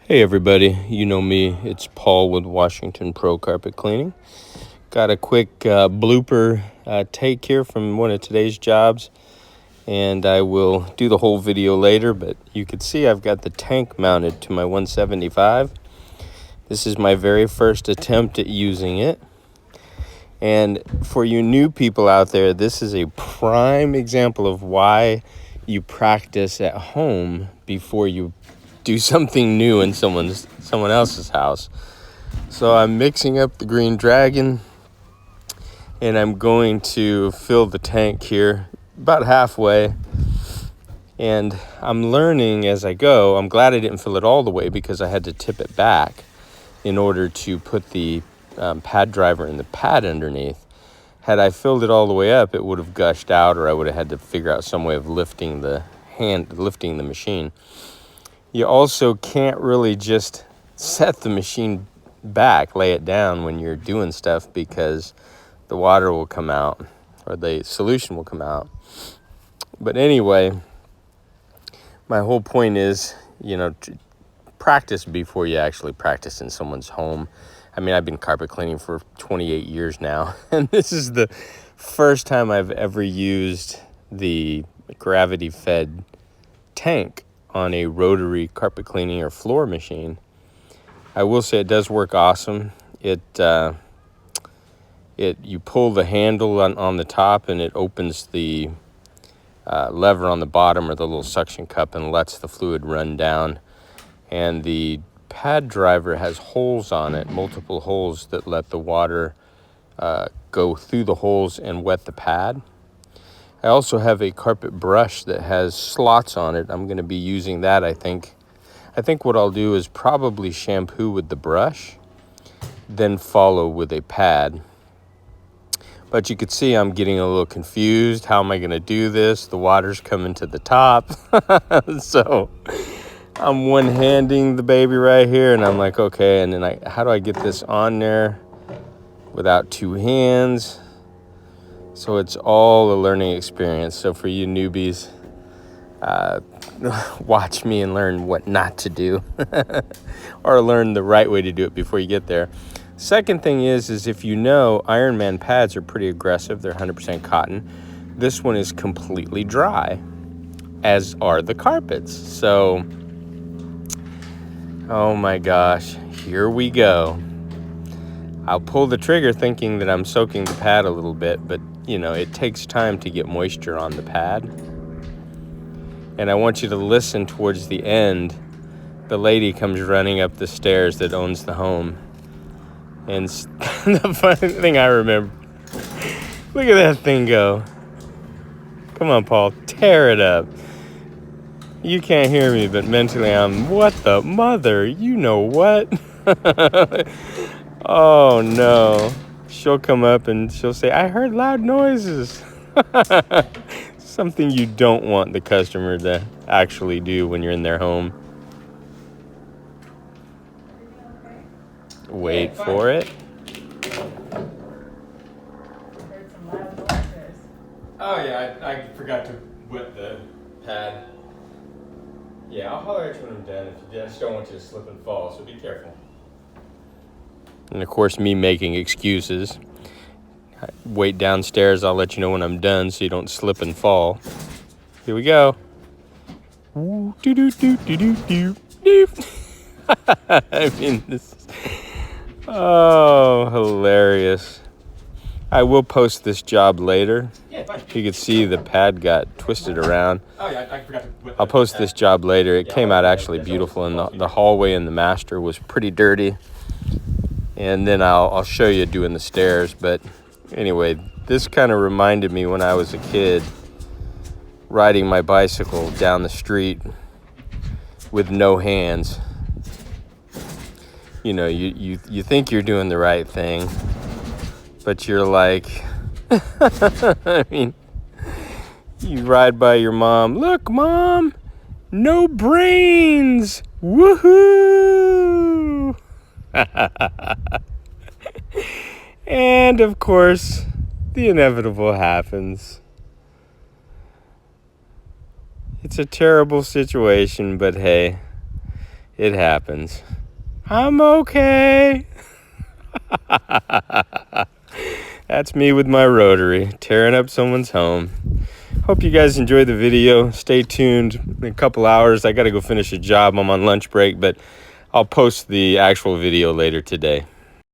Hey everybody, you know me, it's Paul with Washington Pro Carpet Cleaning. Got a quick blooper take here from one of today's jobs, and I will do the whole video later, but you can see I've got the tank mounted to my 175. This is my very first attempt at using it. And for you new people out there, this is a prime example of why you practice at home before you do something new in someone else's house. So I'm mixing up the Green Dragon, and I'm going to fill the tank here about halfway. And I'm learning as I go. I'm glad I didn't fill it all the way because I had to tip it back in order to put the pad driver in the pad underneath. Had I filled it all the way up, it would have gushed out, or I would have had to figure out some way of lifting the machine. You also can't really just set the machine back, lay it down when you're doing stuff, because the water will come out or the solution will come out. But anyway, my whole point is, to practice before you actually practice in someone's home. I mean, I've been carpet cleaning for 28 years now, and this is the first time I've ever used the gravity-fed tank on a rotary carpet cleaning or floor machine. I will say it does work awesome. You pull the handle on the top, and it opens the lever on the bottom, or the little suction cup, and lets the fluid run down. And the pad driver has holes on it, multiple holes that let the water go through the holes and wet the pad. I also have a carpet brush that has slots on it. I'm going to be using that, I think. I think what I'll do is probably shampoo with the brush, then follow with a pad. But you can see I'm getting a little confused. How am I going to do this? The water's coming to the top. So I'm one-handing the baby right here, and I'm like, okay, and then how do I get this on there without two hands? So it's all a learning experience. So for you newbies, watch me and learn what not to do or learn the right way to do it before you get there. Second thing is if you know, Ironman pads are pretty aggressive. They're 100% cotton. This one is completely dry, as are the carpets. So, oh my gosh, here we go. I'll pull the trigger thinking that I'm soaking the pad a little bit, but it takes time to get moisture on the pad. And I want you to listen towards the end. The lady comes running up the stairs that owns the home. And the funny thing I remember, look at that thing go. Come on, Paul, tear it up. You can't hear me, but mentally I'm, what the mother, you know what? Oh no. She'll come up and she'll say, I heard loud noises. Something you don't want the customer to actually do when you're in their home. Wait for it. Oh yeah, I forgot to wet the pad. Yeah, I'll holler at you when I'm done. If you just don't want you to slip and fall, so be careful. And of course, me making excuses. Wait downstairs, I'll let you know when I'm done so you don't slip and fall. Here we go. I mean, this is... Oh, hilarious. I will post this job later. You can see the pad got twisted around. Oh yeah, I forgot to... I'll post this job later. It came out actually beautiful, and the hallway in the master was pretty dirty. And then I'll show you doing the stairs. But anyway, this kind of reminded me when I was a kid riding my bicycle down the street with no hands. You think you're doing the right thing, but you're like, I mean, you ride by your mom. Look, Mom, no brains. Woohoo! And of course, the inevitable happens. It's a terrible situation, but hey, It happens. I'm okay. That's me with my rotary, tearing up someone's home. Hope you guys enjoyed the video. Stay tuned in a couple hours. I got to go finish a job. I'm on lunch break, but I'll post the actual video later today.